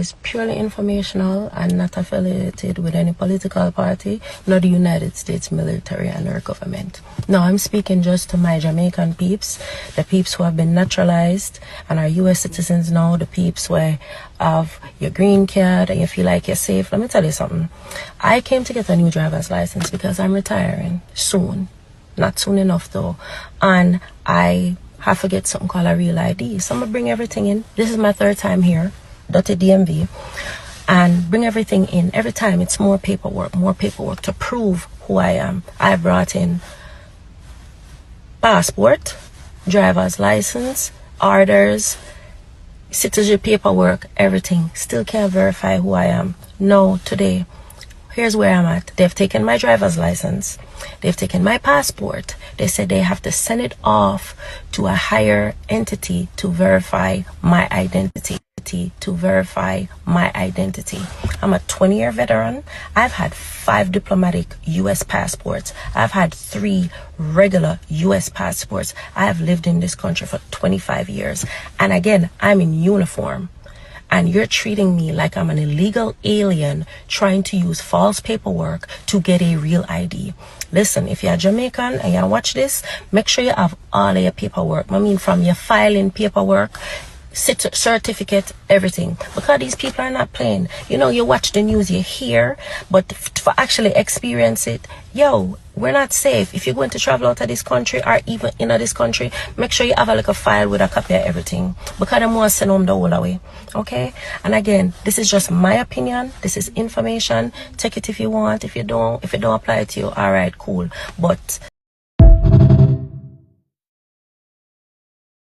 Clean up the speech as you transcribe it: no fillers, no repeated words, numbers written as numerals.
is purely informational and not affiliated with any political party, nor the United States military and our government. Now, I'm speaking just to my Jamaican peeps, the peeps who have been naturalized and are U.S. citizens now, the peeps where have your green card and you feel like you're safe. Let me tell you something. I came to get a new driver's license because I'm retiring soon. Not soon enough though. And I have to get something called a real ID. So I'm going to bring everything in. This is my 3rd time here, Dirty DMV. And bring everything in. Every time it's more paperwork to prove who I am. I brought in passport, driver's license, orders, citizenship paperwork, everything. Still can't verify who I am. No, today, here's where I'm at. They've taken my driver's license. They've taken my passport. They said they have to send it off to a higher entity to verify my identity. I'm a 20-year veteran. I've had 5 diplomatic U.S. passports. I've had 3 regular U.S. passports. I have lived in this country for 25 years. And again, I'm in uniform. And you're treating me like I'm an illegal alien trying to use false paperwork to get a real ID. Listen, if you're Jamaican and you watch this, make sure you have all of your paperwork. I mean, from your filing paperwork, certificate, everything, because these people are not playing. You know, you watch the news, you hear, but for actually experience it, yo, we're not safe. If you're going to travel out of this country or even in this country, make sure you have a file with a copy of everything, because they want to send them the whole away. Okay? And again, this is just my opinion. This is information. Take it if you want. If it don't apply to you, all right, cool. But